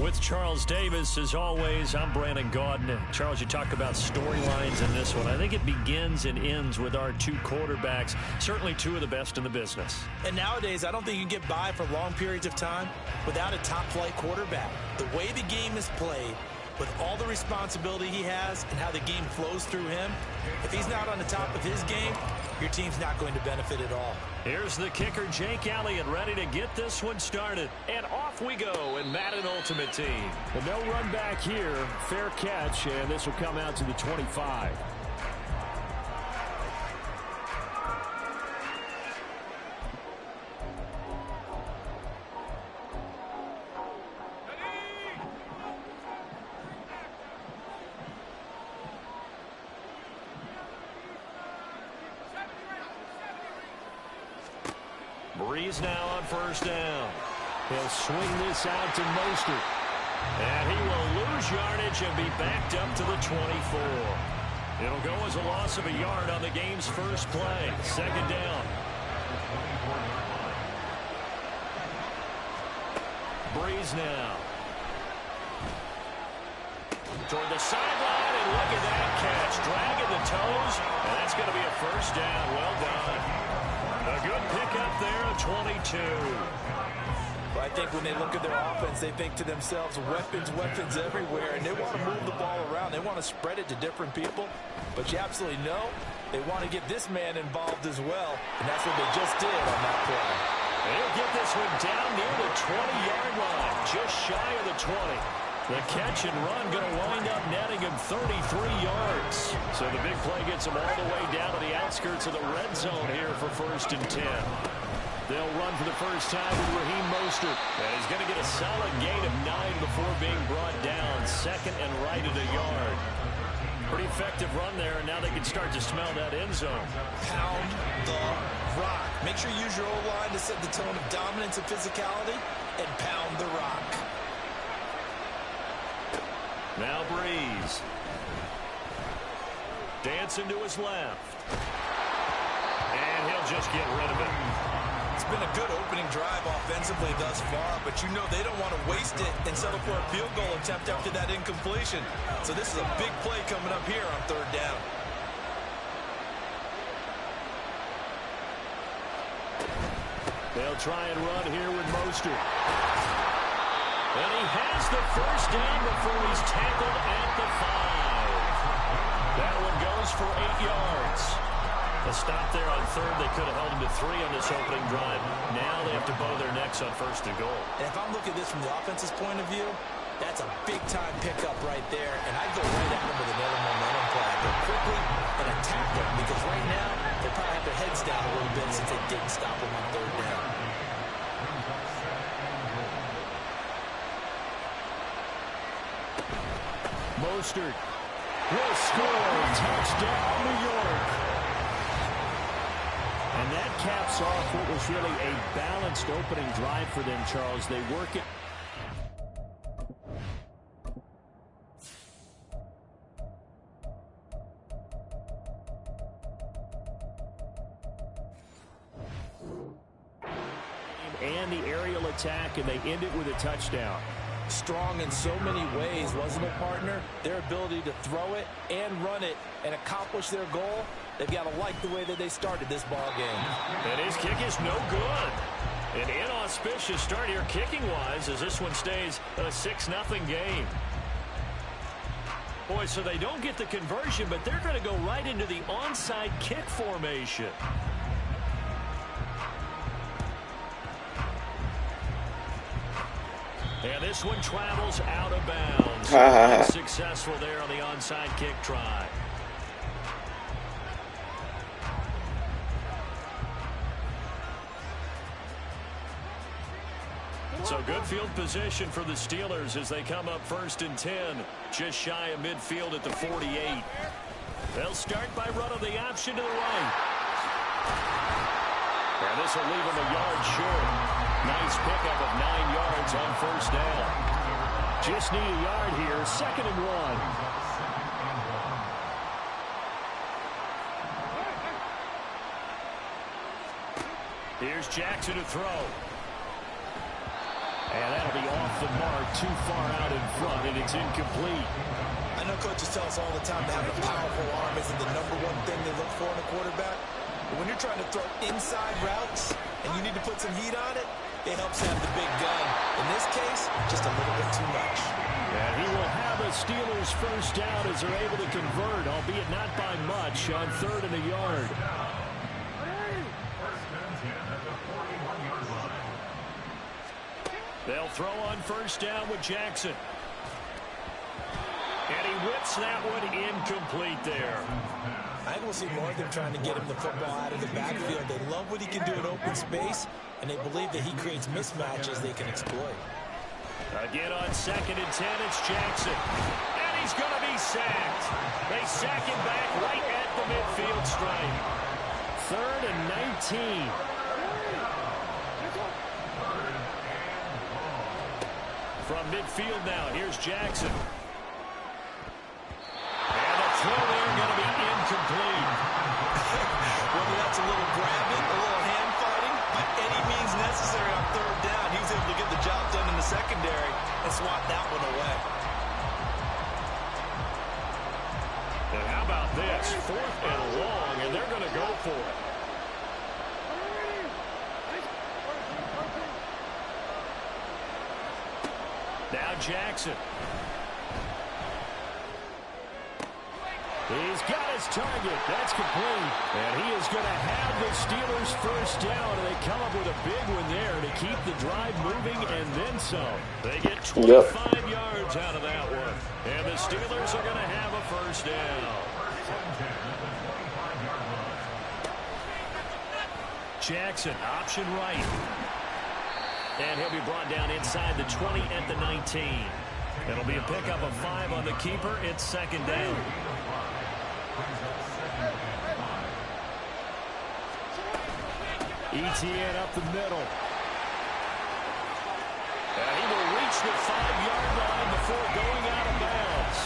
With Charles Davis, as always, I'm Brandon Gaudin. Charles, you talk about storylines in this one. I think it begins and ends with our two quarterbacks, certainly two of the best in the business. And nowadays, I don't think you can get by for long periods of time without a top-flight quarterback. The way the game is played, with all the responsibility he has and how the game flows through him, if he's not on the top of his game, your team's not going to benefit at all. Here's the kicker, Jake Elliott, ready to get this one started. And off we go in Madden Ultimate Team. But no run back here. Fair catch, and this will come out to the 25. Breeze now on first down. He'll swing this out to Mostert. And he will lose yardage and be backed up to the 24. It'll go as a loss of a yard on the game's first play. Second down. Breeze now. Toward the sideline, and look at that catch. Dragging the toes, and that's going to be a first down. Well done. A good pickup there, a 22. Well, I think when they look at their offense, they think to themselves, weapons, weapons everywhere, and they want to move the ball around. They want to spread it to different people, but you absolutely know they want to get this man involved as well, and that's what they just did on that play. They'll get this one down near the 20-yard line, just shy of the 20. The catch and run going to wind up netting him 33 yards. So the big play gets him all the way down to the outskirts of the red zone here for first and 10. They'll run for the first time with Raheem Mostert. And he's going to get a solid gain of 9 before being brought down. Second and right at a yard. Pretty effective run there, and now they can start to smell that end zone. Pound the rock. Make sure you use your O-line to set the tone of dominance and physicality, and pound the rock. Now Breeze. Dancing to his left. And he'll just get rid of it. It's been a good opening drive offensively thus far, but you know they don't want to waste it and settle for a field goal attempt after that incompletion. So this is a big play coming up here on third down. They'll try and run here with Mostert. And he has the first down before he's tackled at the 5. That one goes for 8 yards. A stop there on third. They could have held him to 3 on this opening drive. Now they have to bow their necks on first and goal. And if I'm looking at this from the offense's point of view, that's a big-time pickup right there. And I'd go right at him with another momentum play. Go quickly and attack them, because right now they probably have their heads down a little bit since they didn't stop him on third down. Mostert will score. Touchdown, New York. And that caps off what was really a balanced opening drive for them, Charles. They work it. And the aerial attack, and they end it with a touchdown. Strong in so many ways, wasn't it, partner? Their ability to throw it and run it and accomplish their goal, they've got to like the way that they started this ball game. And his kick is no good. An inauspicious start here kicking-wise as this one stays a 6-0 game. Boy, so they don't get the conversion, but they're going to go right into the onside kick formation. And this one travels out of bounds. Successful there on the onside kick try. So good field position for the Steelers as they come up first and 10. Just shy of midfield at the 48. They'll start by running the option to the right. And this will leave them a yard short. Nice pickup of 9 yards on first down. Just need a yard here. 2nd and 1. Here's Jackson to throw. And that'll be off the mark too far out in front, and it's incomplete. I know coaches tell us all the time that having a powerful arm isn't the #1 thing they look for in a quarterback. But when you're trying to throw inside routes and you need to put some heat on it, it helps have the big gun. In this case, just a little bit too much. And he will have a Steelers first down as they're able to convert, albeit not by much, on 3rd and a yard. They'll throw on first down with Jackson. And he whips that one incomplete there. I think we'll see more of them trying to get him the football out of the backfield. They love what he can do in open space, and they believe that he creates mismatches they can exploit. Again on 2nd and 10, it's Jackson. And he's going to be sacked. They sack him back right at the midfield stripe. 3rd and 19. From midfield now, here's Jackson. And the throw there going to be incomplete. Whether that's a little grabbing, a little hand fighting, by any means necessary on 3rd down, he was able to get the job done in the secondary and swat that one away. And how about this? 4th and long, and they're going to go for it. Now Jackson. He's got his target. That's complete. And he is going to have the Steelers first down. And they come up with a big one there to keep the drive moving and then some. They get 25 yards out of that one. And the Steelers are going to have a first down. Jackson, option right. And he'll be brought down inside the 20 at the 19. It'll be a pickup of 5 on the keeper. It's 2nd down. ETN up the middle. And he will reach the 5-yard line before going out of bounds.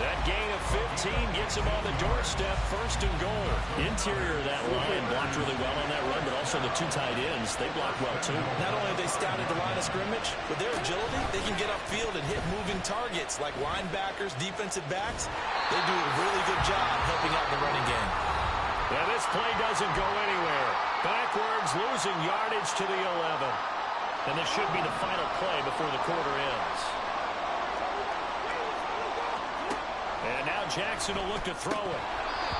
That gain of 15 gets him on the doorstep, 1st and goal. Interior of that line blocked really well on that run, but also the 2 tight ends, they blocked well too. Not only have they scouted the line of scrimmage, with their agility, they can get upfield and hit moving targets like linebackers, defensive backs. They do a really good job helping out the running game. Yeah, this play doesn't go anywhere. Backwards, losing yardage to the 11. And this should be the final play before the quarter ends. And now Jackson will look to throw it.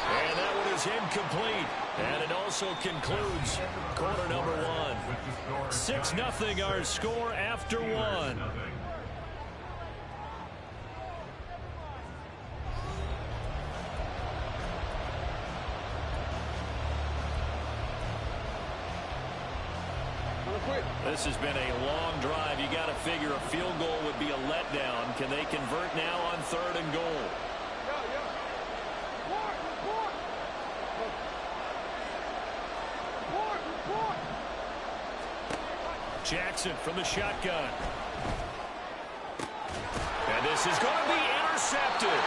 And that one is incomplete. And it also concludes quarter number 1. 6-0 our score after 1. This has been a long drive. You got to figure a field goal would be a letdown. Can they convert now on 3rd and goal? Jackson from the shotgun. And this is going to be intercepted.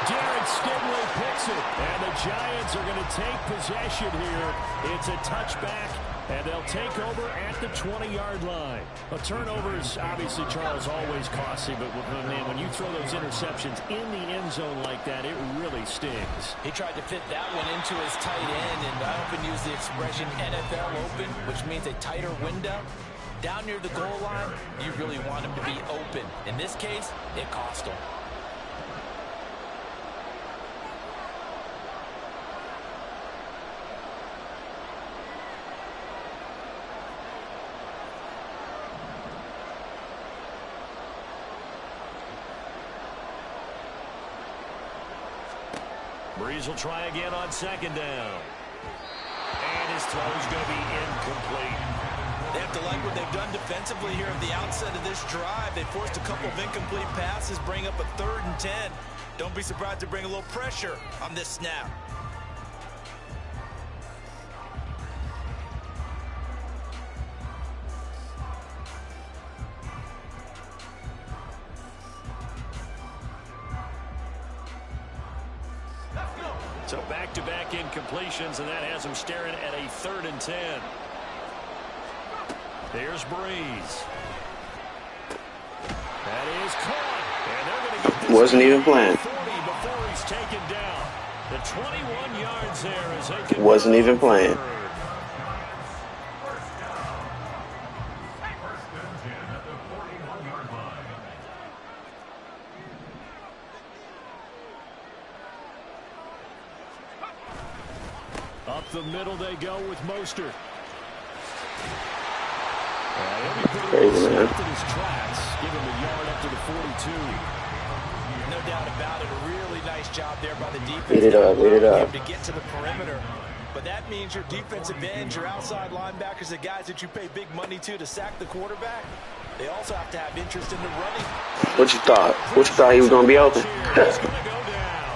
Jared Stingley picks it. And the Giants are going to take possession here. It's a touchback. And they'll take over at the 20-yard line. A turnover is obviously, Charles, always costly. But, man, when you throw those interceptions in the end zone like that, it really stings. He tried to fit that one into his tight end. And I often use the expression NFL open, which means a tighter window. Down near the goal line, you really want him to be open. In this case, it cost him. Breeze will try again on 2nd down. And his throw's going to be incomplete. They have to like what they've done defensively here at the outset of this drive. They forced a couple of incomplete passes, bring up a 3rd and 10. Don't be surprised to bring a little pressure on this snap. So back-to-back incompletions, and that has him staring at a 3rd and 10. Here's Breeze. That is caught. And they're going to get this Wasn't even playing. 40 before he's taken down. The 21 yards there as they can Wasn't even playing. Up the middle they go with Mostert. Crazy, man. His tracks. Give him a yard up to the 42. No doubt about it. A really nice job there by the defense. Eat it up, eat it up. To get to the perimeter. But that means your defensive ends, your outside linebackers, the guys that you pay big money to sack the quarterback, they also have to have interest in the running. What you thought? What you thought he was going to be open? He's going to go down.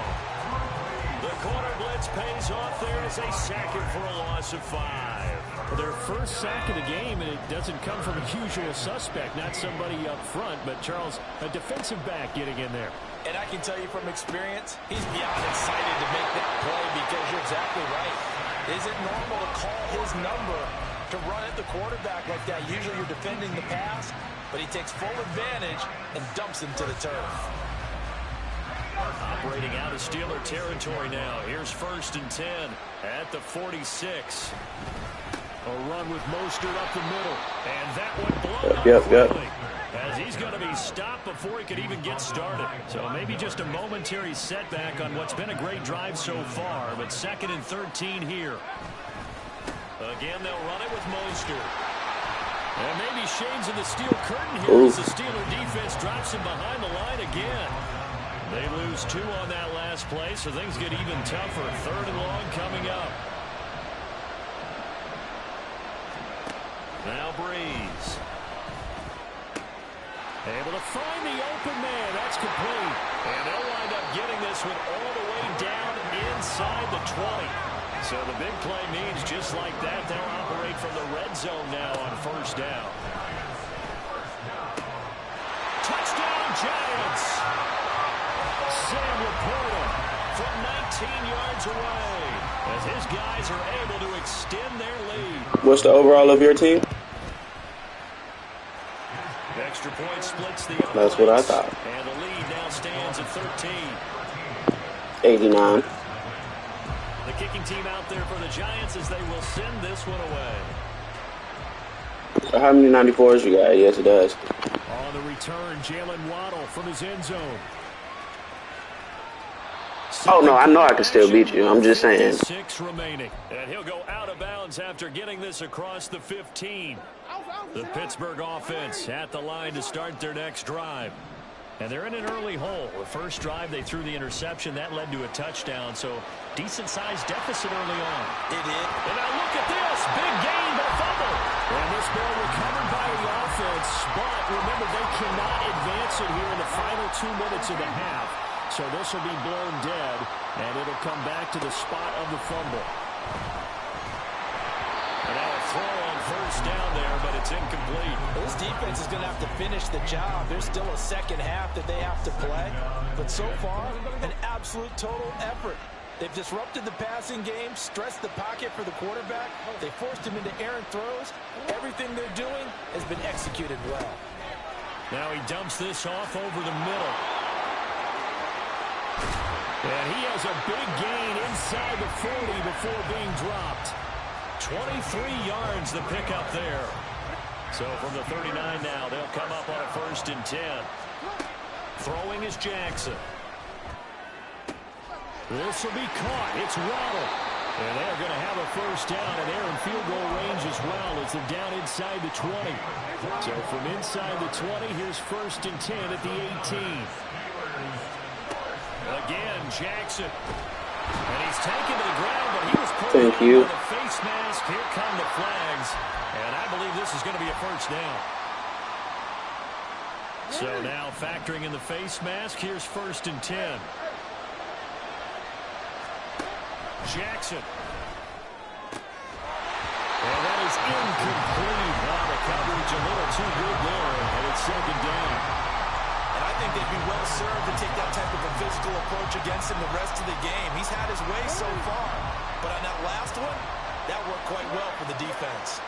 The corner blitz pays off there as they sack him for a loss of 5. Their first sack of the game, and it doesn't come from a usual suspect, not somebody up front, but Charles, a defensive back getting in there. And I can tell you from experience, he's beyond excited to make that play because you're exactly right. Is it normal to call his number to run at the quarterback like that? Usually you're defending the pass, but he takes full advantage and dumps him to the turf. Operating out of Steeler territory now. Here's 1st and 10 at the 46. A run with Mostert up the middle. And that one blown up quickly. As he's going to be stopped before he could even get started. So maybe just a momentary setback on what's been a great drive so far. But 2nd and 13 here. Again, they'll run it with Mostert. And maybe shades of the steel curtain here as the Steeler defense drops him behind the line again. They lose 2 on that last play, so things get even tougher. 3rd and long coming up. Now Breeze. Able to find the open man. That's complete. And they'll wind up getting this one all the way down inside the 20. So the big play means just like that, they'll operate from the red zone now on 1st down. Touchdown Giants. Sam Laporta from 19 yards away as his guys are able to extend their lead. What's the overall of your team? Extra point splits the That's what I thought. And the lead now stands at 13. 89. The kicking team out there for the Giants as they will send this one away. How many 94s you got? Yes, it does. On the return, Jalen Waddle from his end zone. Oh, no, I know I can still beat you. I'm just saying. 6 remaining. And he'll go out of bounds after getting this across the 15. The Pittsburgh offense at the line to start their next drive. And they're in an early hole. The first drive, they threw the interception. That led to a touchdown. So, decent-sized deficit early on. It did. And now look at this. Big gain, but a fumble. And this ball recovered by the offense. But remember, they cannot advance it here in the final 2 minutes of the half. So this will be blown dead, and it'll come back to the spot of the fumble. And now a throw on 1st down there, but it's incomplete. This defense is going to have to finish the job. There's still a second half that they have to play. But so far, an absolute total effort. They've disrupted the passing game, stressed the pocket for the quarterback. They forced him into errant throws. Everything they're doing has been executed well. Now he dumps this off over the middle. And he has a big gain inside the 40 before being dropped. 23 yards the pickup there. So from the 39 now, they'll come up on a 1st and 10. Throwing is Jackson. This will be caught. It's Waddle. And they're going to have a 1st down, and they're in field goal range as well as they're down inside the 20. So from inside the 20, here's 1st and 10 at the 18. Again, Jackson. And he's taken to the ground, but he was pulled down by the face mask. Here come the flags. And I believe this is going to be a 1st down. So now factoring in the face mask, here's 1st and 10. Jackson. And that is incomplete. Wow, the coverage a little too good there. And it's 2nd down. And I think they'd be well served to take that type of a physical approach against him the rest of the game. He's had his way so far. But on that last one, that worked quite well for the defense.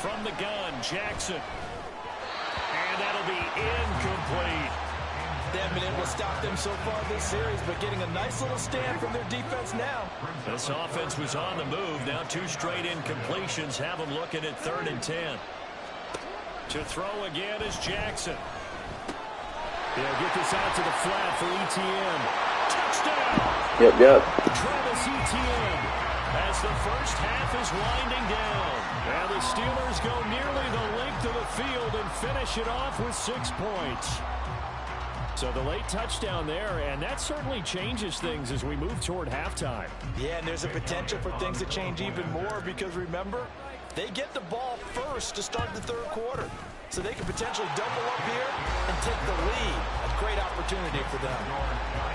from the gun, Jackson. And that'll be incomplete. They haven't been able to stop them so far this series, but getting a nice little stand from their defense now. This offense was on the move. Now 2 straight incompletions have them looking at 3rd and 10. To throw again is Jackson. They'll get this out to the flat for Etienne. Touchdown! Yep. Travis Etienne, as the first half is winding down. And the Steelers go nearly the length of the field and finish it off with 6 points. So the late touchdown there, and that certainly changes things as we move toward halftime. Yeah, and there's a potential for things to change even more because, remember, they get the ball first to start the 3rd quarter. So they can potentially double up here and take the lead. A great opportunity for them.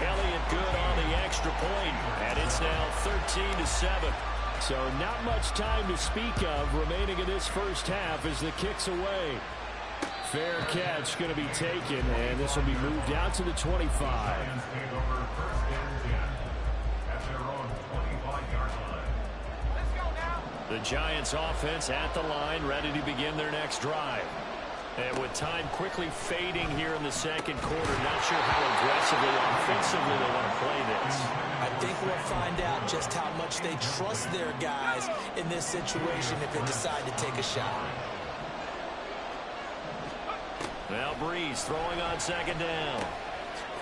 Elliott good on the extra point, and it's now 13-7. So not much time to speak of remaining in this first half as the kick's away. Fair catch going to be taken, and this will be moved out to the 25. The Giants offense at the line, ready to begin their next drive. And with time quickly fading here in the 2nd quarter, not sure how aggressively, offensively they want to play this. I think we'll find out just how much they trust their guys in this situation if they decide to take a shot. Now Breeze throwing on 2nd down.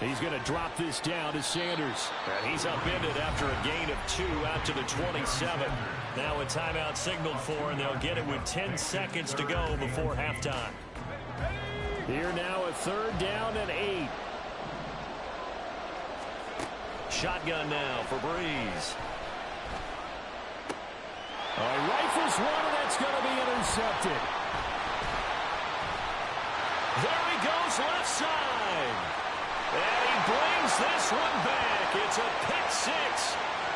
He's going to drop this down to Sanders. And he's upended after a gain of 2 out to the 27. Now a timeout signaled for, and they'll get it with 10 seconds to go before halftime. Here now a 3rd down and 8. Shotgun now for Breeze. He rifles one, and that's going to be intercepted. There he goes left side. And he brings this one back. It's a pick 6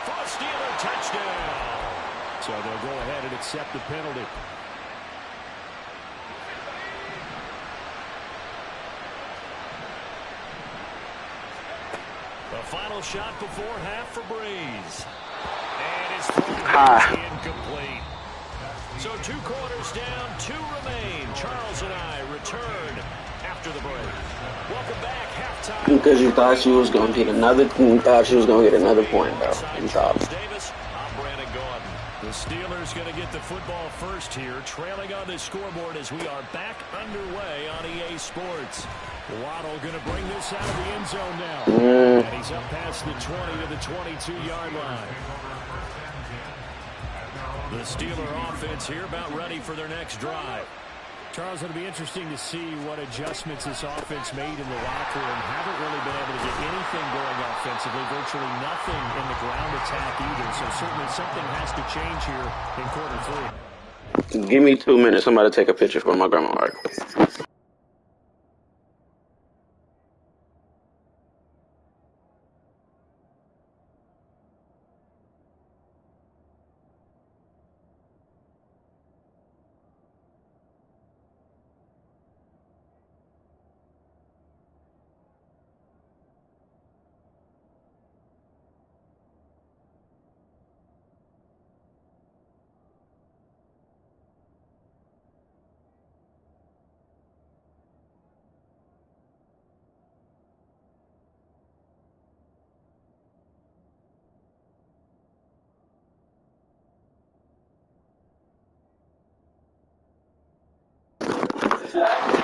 for a Steeler touchdown. So they'll go ahead and accept the penalty. The final shot before half for Breeze. And his throw is incomplete. So 2 quarters down, 2 remain. Charles and I return after the break. Welcome back, halftime. Because you thought she was gonna get another point, bro. You thought. Davis, I'm Brandon Gordon. The Steelers going to get the football first here, trailing on the scoreboard as we are back underway on EA Sports. Waddle going to bring this out of the end zone now. And he's up past the 20 to the 22-yard line. The Steeler offense here about ready for their next drive. Charles, it'll be interesting to see what adjustments this offense made in the locker room. Haven't really been able to get anything going offensively, virtually nothing in the ground attack either. So certainly something has to change here in quarter 3. Give me 2 minutes. I'm about to take a picture for my grandma. All right.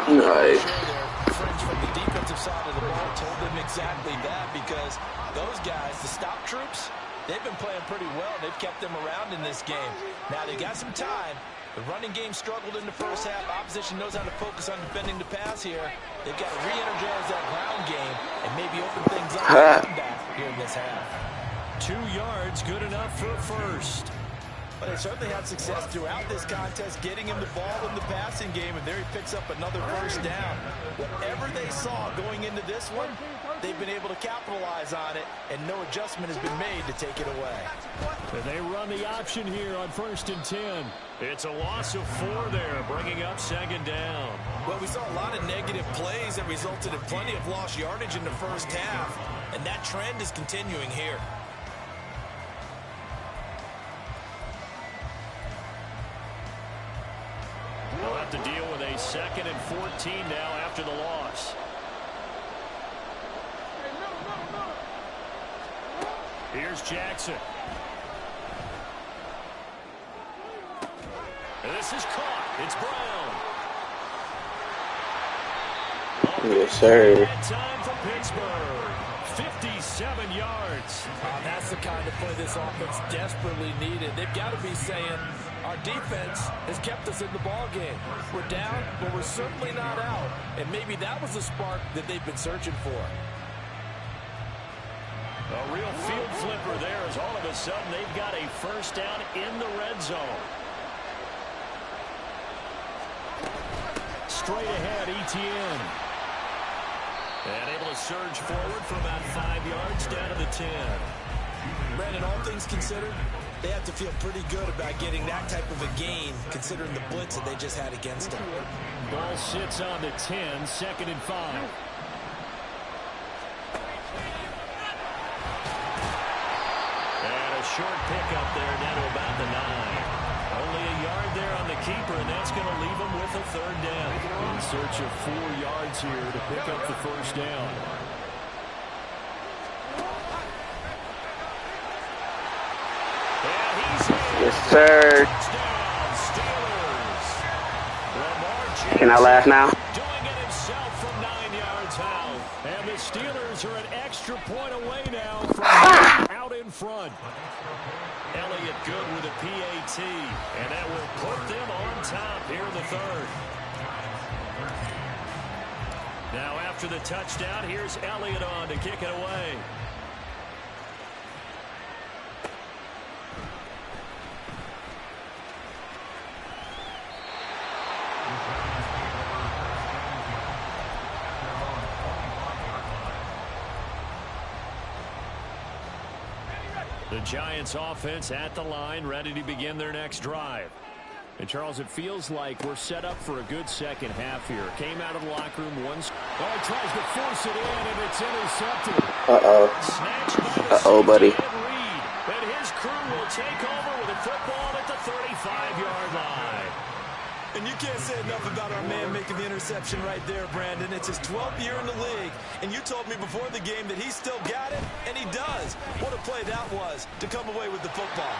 Nice. Their friends from the defensive side of the ball told them exactly that because those guys, the stop troops, they've been playing pretty well. They've kept them around in this game. Now they got some time. The running game struggled in the first half. Opposition knows how to focus on defending the pass here. They've got to re-energize that ground game and maybe open things up here in this half. 2 yards, good enough for a first. But they certainly had success throughout this contest, getting him the ball in the passing game, and there he picks up another first down. Whatever they saw going into this one, they've been able to capitalize on it, and no adjustment has been made to take it away. And they run the option here on 1st and 10. It's a loss of 4 there, bringing up 2nd down. Well, we saw a lot of negative plays that resulted in plenty of lost yardage in the first half, and that trend is continuing here. 2nd and 14 now after the loss. Here's Jackson. This is caught. It's Brown. Yes, sir. That time for Pittsburgh. 57 yards. That's the kind of play this offense desperately needed. They've got to be saying, our defense has kept us in the ball game. We're down, but we're certainly not out. And maybe that was the spark that they've been searching for. A real field flipper there as all of a sudden they've got a first down in the red zone. Straight ahead, ETN. And able to surge forward for about 5 yards down to the 10. Brandon, all things considered, they have to feel pretty good about getting that type of a gain considering the blitz that they just had against them. Ball sits on the 10, 2nd and 5. Short pickup there down to about the 9. Only a yard there on the keeper, and that's going to leave him with a 3rd down. In search of 4 yards here to pick up the first down. And he's in. Yes, sir. Touchdown, Steelers. Can I laugh now? Doing it himself from 9 yards out. And the Steelers are an extra point away now from out in front. Elliott good with a PAT, and that will put them on top here in the 3rd. Now after the touchdown, here's Elliott on to kick it away. The Giants offense at the line, ready to begin their next drive. And, Charles, it feels like we're set up for a good second half here. Came out of the locker room once. Oh, tries to force it in, and it's intercepted. Uh-oh, buddy. And his crew will take over with a football at the 35-yard line. And you can't say enough about our man making the interception right there, Brandon. It's his 12th year in the league, and you told me before the game that he still got it, and he does. What a play that was to come away with the football.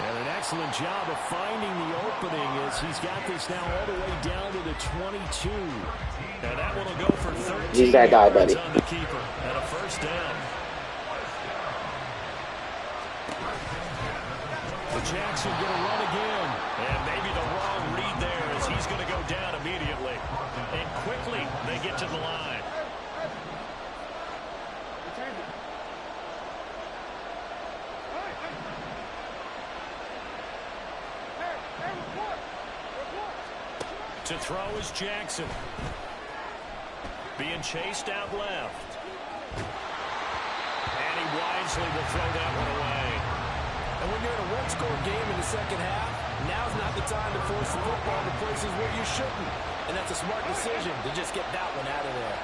And an excellent job of finding the opening as he's got this now all the way down to the 22. And that one will go for 13 He's that guy, buddy. on the keeper and a first down. The Jackson going to run again. And maybe the wrong read there as he's going to go down immediately. And quickly they get to the line. To throw is Jackson. Being chased out left. And he wisely will throw that one away. And when you're in a one-score game in the second half, now's not the time to force the football to places where you shouldn't. And that's a smart decision to just get that one out of there.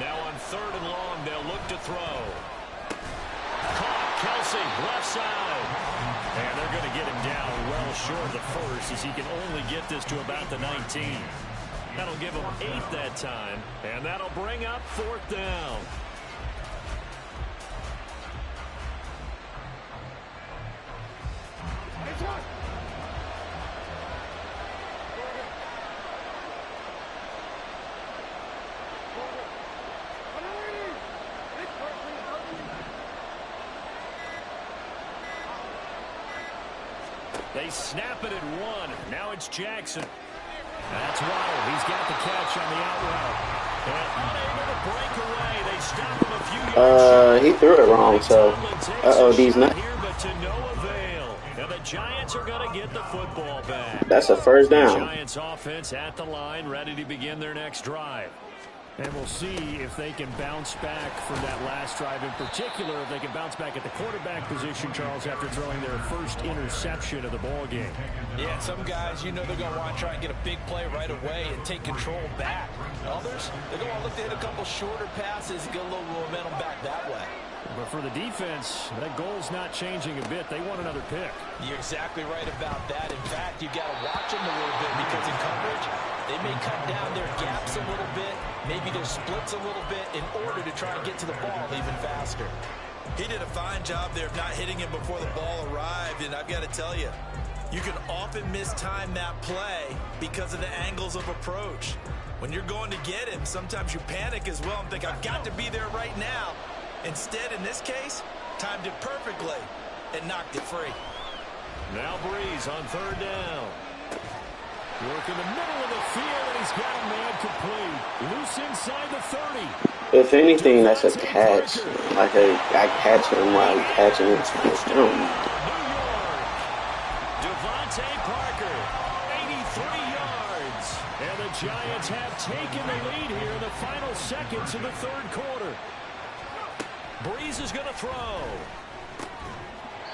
Now on 3rd and long, they'll look to throw. Caught, Kelsey, left side. And they're going to get him down well short of the first as he can only get this to about the 19. That'll give him 8 that time, and that'll bring up 4th down. They snap it at 1. Now it's Jackson. That's Waddle. He's got the catch on the out route. And unable to break away. They stop him a few yards. He threw it wrong, so. These nuts. Here, but to no avail. Now the Giants are going to get the football back. That's a first down. The Giants offense at the line, ready to begin their next drive. And we'll see if they can bounce back from that last drive, in particular, if they can bounce back at the quarterback position, Charles, after throwing their first interception of the ball game. Yeah, some guys, you know they're going to want to try and get a big play right away and take control back. Others, they're going to look to hit a couple shorter passes and get a little momentum back that way. But for the defense, that goal's not changing a bit. They want another pick. You're exactly right about that. In fact, you got to watch them a little bit because in coverage, they may cut down their gaps a little bit, maybe their splits a little bit in order to try and get to the ball even faster. He did a fine job there of not hitting him before the ball arrived, and I've got to tell you, you can often mistime that play because of the angles of approach. When you're going to get him, sometimes you panic as well and think, I've got to be there right now. Instead, in this case, timed it perfectly and knocked it free. Now Breeze on third down. Work in the middle of the field, and he's got a man complete. Loose inside the 30. If anything, that's a catch. Like I catch him while I'm catching it. New York. Devontae Parker, 83 yards. And the Giants have taken the lead here in the final seconds of the third quarter. Breeze is going to throw.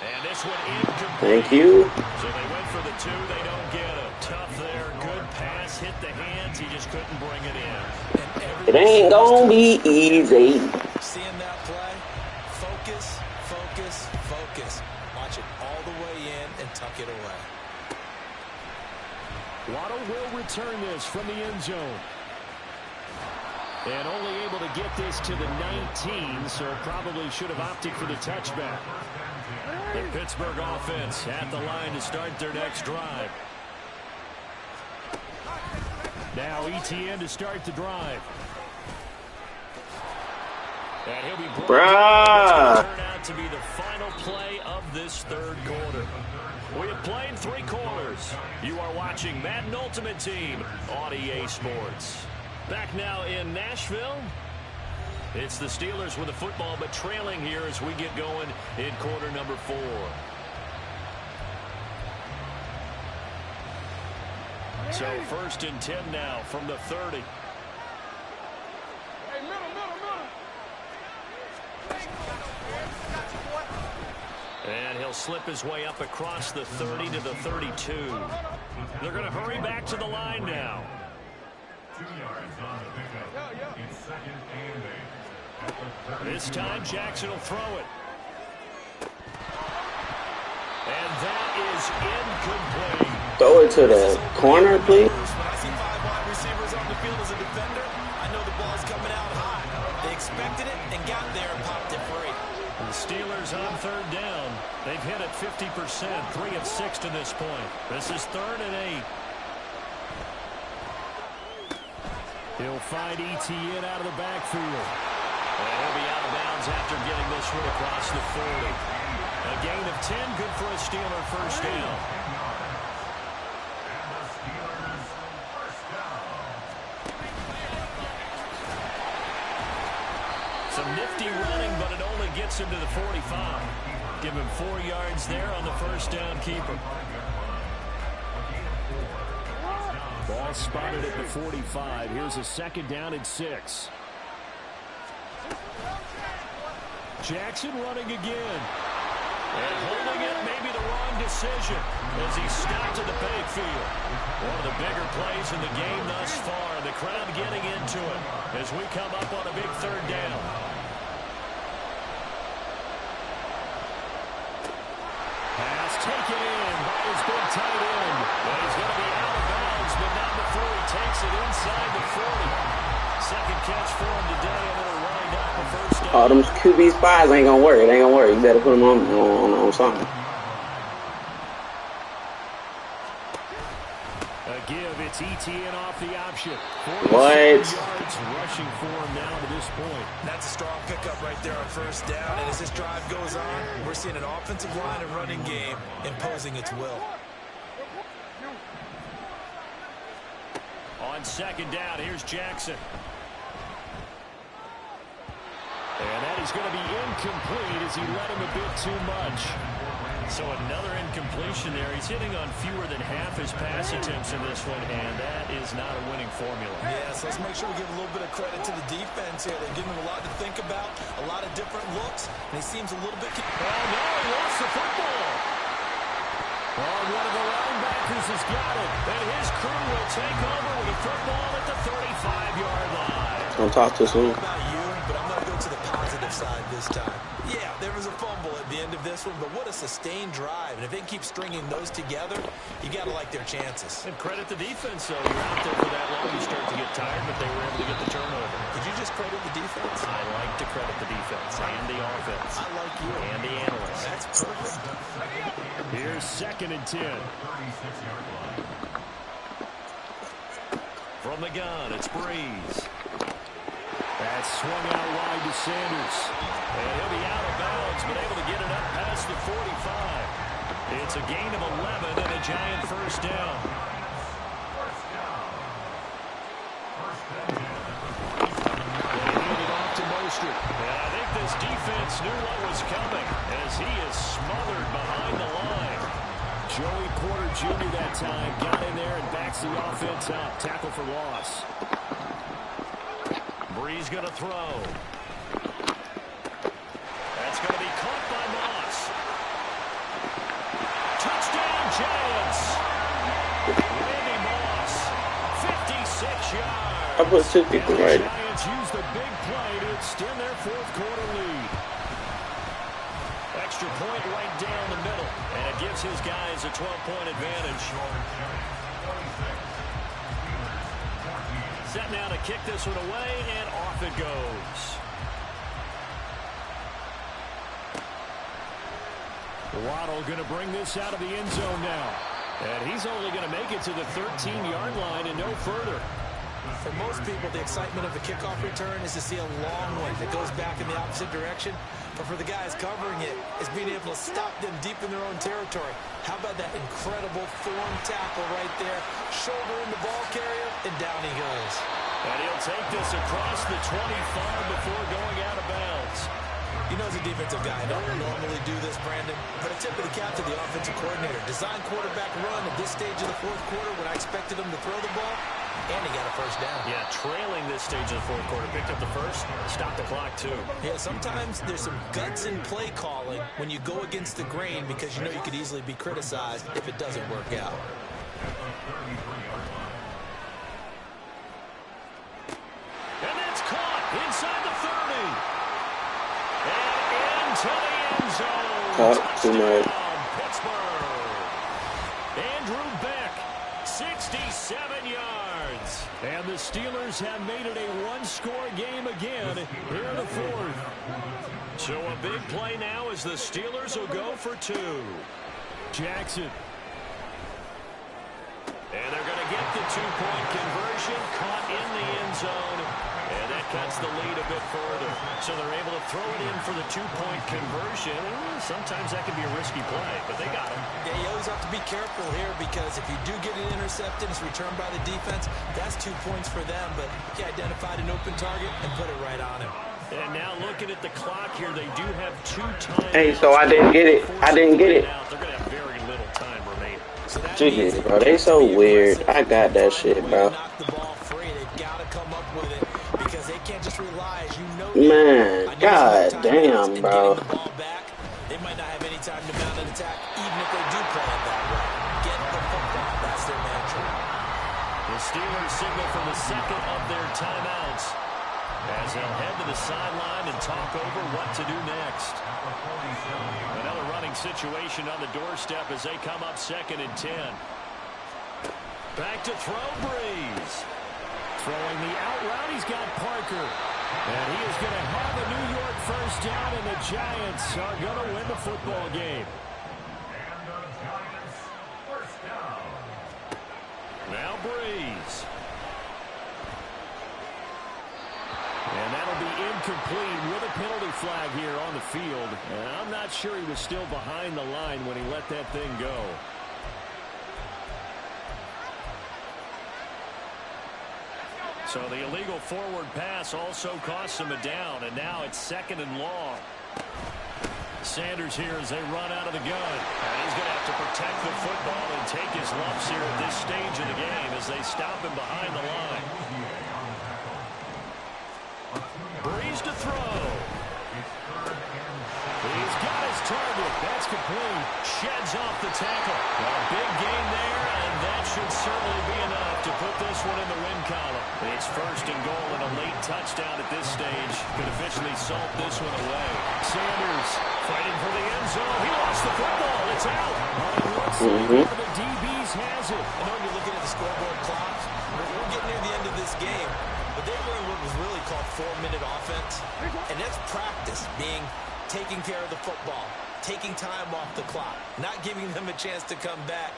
And this one incomplete. Thank you. So they went for the two. They don't get him. Tough there. Good pass. Hit the hands. He just couldn't bring it in. It ain't gonna be easy. Seeing that play, focus, focus, focus. Watch it all the way in and tuck it away. Waddle will return this from the end zone. And only able to get this to the 19, so probably should have opted for the touchback. The Pittsburgh offense at the line to start their next drive. Now ETN to start the drive. And he'll be brought to turn out to be the final play of this third quarter. We have played 3 quarters. You are watching Madden Ultimate Team on EA Sports. Back now in Nashville. It's the Steelers with the football, but trailing here as we get going in quarter number 4. So 1st and 10 now from the 30. And he'll slip his way up across the 30 to the 32. They're going to hurry back to the line now. 2 yards on the pickup. It's 2nd and 8. This time Jackson will throw it. And that is incomplete. Throw it to the corner, please. When I see 5 wide receivers on the field as a defender, I know the ball's coming out high. They expected it and got there and popped it free. The Steelers on 3rd down. They've hit it 50%, 3 of 6 to this point. This is 3rd and 8. He'll find ETN out of the backfield. And he'll be out of bounds after getting this one across the 40. A gain of 10, good for a Steeler first down. Some nifty running, but it only gets him to the 45. Give him 4 yards there on the first down keeper. Ball spotted at the 45. Here's a 2nd down and 6. Jackson running again. And holding it, maybe the wrong decision as he stopped in the backfield. One of the bigger plays in the game thus far. The crowd getting into it as we come up on a big 3rd down. Pass taken in by his big tight end. But he's going to be out of bounds, but not before he takes it inside the 40. 2nd catch for him today, and it'll wind up a first down. Oh, them QB spies ain't gonna work. It ain't gonna work. You better put them on something. A give. It's ETN off the option. What? 47 yards rushing for him now to this point. That's a strong pickup right there on 1st down. And as this drive goes on, we're seeing an offensive line and running game imposing its will. On 2nd down, here's Jackson. And that is going to be incomplete as he led him a bit too much. So another incompletion there. He's hitting on fewer than half his pass attempts in this one, and that is not a winning formula. Yeah, so let's make sure we give a little bit of credit to the defense here. They're giving him a lot to think about, a lot of different looks, and he seems a little bit... Oh, no, he lost the football. Oh, one of the linebackers has got it, and his crew will take over with the football at the 35-yard line. Don't talk to soon. I don't know about you, but I'm going to go to the positive side this time. Yeah, there was a fumble at the end of this one, but what a sustained drive. And if they keep stringing those together, you got to like their chances. And credit the defense, though. You're out there for that long, you start to get tired, but they were able to get the turnover. Did you just credit the defense? I like to credit the defense and the offense. I like you. And the analysts. That's perfect. Here's 2nd and 10. From the gun, it's Breeze. That's swung out wide to Sanders. And he'll be out of bounds, but able to get it up past the 45. It's a gain of 11 and a Giant first down. They hand it off to Mostert. And I think this defense knew what was coming as he is smothered behind the line. Joey Porter Jr. that time got in there and backs the offense up. Tackle for loss. Breeze going to throw. That's going to be caught by Moss. Touchdown, Giants. Randy Moss, 56 yards. I put 2 people right. The Giants use the big play to extend their 4th quarter lead. Extra point right down the middle, and it gives his guys a 12-point advantage. Set now to kick this one away, and off it goes. Waddle going to bring this out of the end zone now. And he's only going to make it to the 13-yard line and no further. For most people, the excitement of a kickoff return is to see a long one that goes back in the opposite direction. But for the guys covering it, it's being able to stop them deep in their own territory. How about that incredible form tackle right there? Shoulder in the ball carrier, and down he goes. And he'll take this across the 25 before going out of bounds. You know, as a defensive guy, I don't normally do this, Brandon, but a tip of the cap to the offensive coordinator. Design quarterback run at this stage of the 4th quarter when I expected him to throw the ball, and he got a first down. Yeah, trailing this stage of the 4th quarter. Picked up the first, stopped the clock, too. Yeah, sometimes there's some guts in play calling when you go against the grain because you know you could easily be criticized if it doesn't work out. And that's caught inside the 30. And into the end zone. Touchdown, Pittsburgh. Andrew Beck, 67 yards. And the Steelers have made it a one-score game again here in the 4th. So a big play now as the Steelers will go for 2. Jackson. And they're going to get the 2-point conversion, caught in the end zone. And that cuts the lead a bit further. So they're able to throw it in for the 2-point conversion. Sometimes that can be a risky play, but they got him. Yeah, you always have to be careful here because if you do get an interception, it's returned by the defense. That's 2 points for them, but he identified an open target and put it right on him. And now looking at the clock here, they do have 2 times. Hey, so I didn't get it. I didn't get it. They're going to have very little time remaining. So Jesus, bro, they so weird. I got that shit, bro. Knock the ball free. They've got to come up with it because they can't just rely, as you know. Man, god damn, bro. They might not have any time to mount an attack, even if they do play it that way. Get the football. That's their mantra. The Steelers signal for the 2nd of their timeouts as they'll head to the sideline and talk over what to do next. Another running situation on the doorstep as they come up 2nd and 10. Back to throw, Breeze. Throwing the out route, he's got Parker. And he is going to have a New York first down, and the Giants are going to win the football game. And the Giants first down. Now Breeze. And that'll be incomplete with a penalty flag here on the field. And I'm not sure he was still behind the line when he let that thing go. So the illegal forward pass also costs him a down, and now it's 2nd and long. Sanders here as they run out of the gun. And he's going to have to protect the football and take his lumps here at this stage of the game as they stop him behind the line. Breeze to throw. He's got his target. That's complete. Sheds off the tackle. A big gain there, and that should certainly be enough to put this one in the win column. It's first and goal and a late touchdown at this stage. Could officially salt this one away. Sanders fighting for the end zone. He lost the football. It's out. The DBs has it. I know you're looking at the scoreboard clock. We're getting near the end of this game. But they learned what was really called 4-minute offense. And that's practice, being taking care of the football, taking time off the clock, not giving them a chance to come back.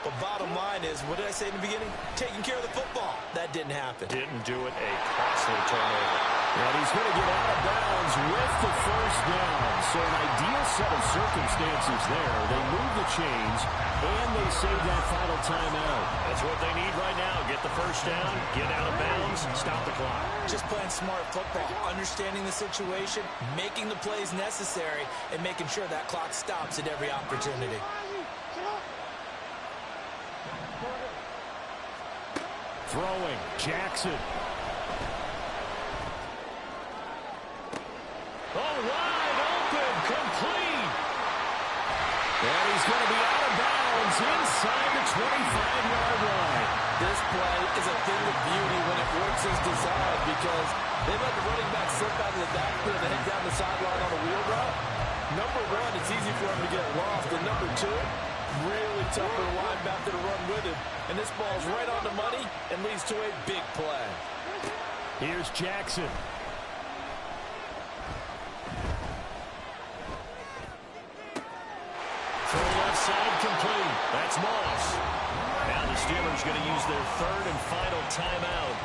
But bottom line is, what did I say in the beginning? Taking care of the football. That didn't happen. Didn't do it. A costly turnover. And he's going to get out of bounds with the first down. So an ideal set of circumstances there. They move the chains, and they save that final timeout. That's what they need right now. Get the first down, get out of bounds, stop the clock. Just playing smart football, understanding the situation, making the plays necessary, and making sure that clock stops at every opportunity. Throwing, Jackson. Oh, wide open, complete. And he's going to be out of bounds inside the 25-yard line. This play is a thing of beauty when it works as designed because they let the running back slip out of the backfield and head down the sideline on a wheel route. Number one, it's easy for him to get lost. And number two, really tough for the linebacker to run with him. And this ball's right on the money and leads to a big play. Here's Jackson. Throw left side complete. That's Moss. Now the Steelers going to use their third and final timeout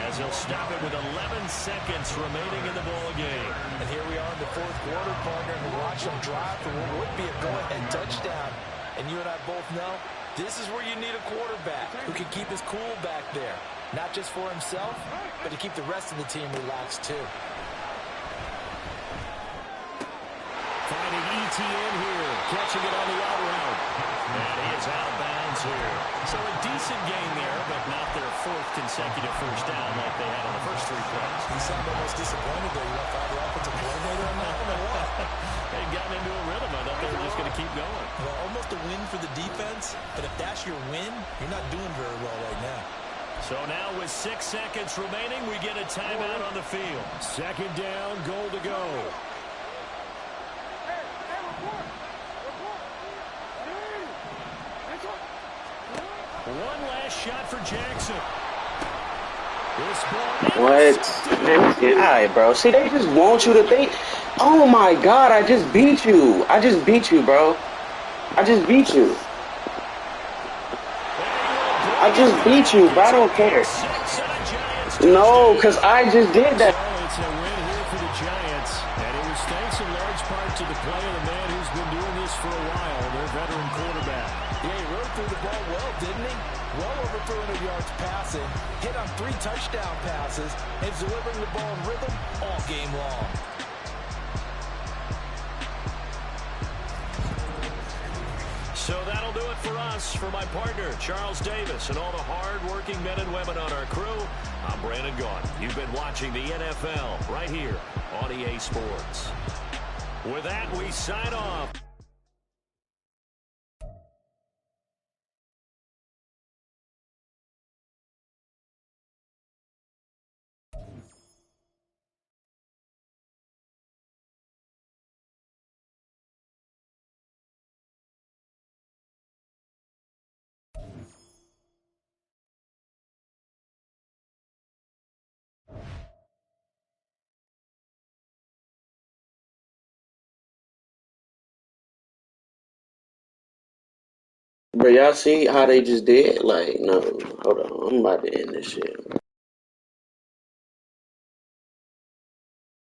as they'll stop it with 11 seconds remaining in the ball game. And here we are in the fourth quarter, partner, and watch them drive for what would be a go-ahead touchdown. And you and I both know this is where you need a quarterback who can keep his cool back there. Not just for himself, but to keep the rest of the team relaxed too. Finding ETN here, catching it on the out route. And he is out of bounds here. So a decent game there, but not their fourth consecutive first down like they had on the first three plays. You sound almost disappointed there. You left out the offensive coordinator on that one or what? They'd gotten into a rhythm. I thought they were just going to keep going. Well, almost a win for the defense, but if that's your win, you're not doing very well right now. So now with 6 seconds remaining, we get a timeout on the field. Second down, goal to go. One last shot for Jackson. What? Man, get high, bro. See, they just want you to think. Oh my God, I just beat you. I just beat you, bro. I just beat you. I just beat you, but I don't care. No, because I just did that. Well, it's a win here for the Giants, and it was thanks in large part to the play of the man who's been doing this for a while, their veteran quarterback. Yeah, he rode through the ball well, didn't he? Well over 300 yards passing, hit on 3 touchdown passes, and delivering the ball in rhythm all game long. So that'll do it for us. For my partner, Charles Davis, and all the hard-working men and women on our crew, I'm Brandon Gaudin. You've been watching the NFL right here on EA Sports. With that, we sign off. But y'all see how they just did? Like, no, hold on. I'm about to end this shit.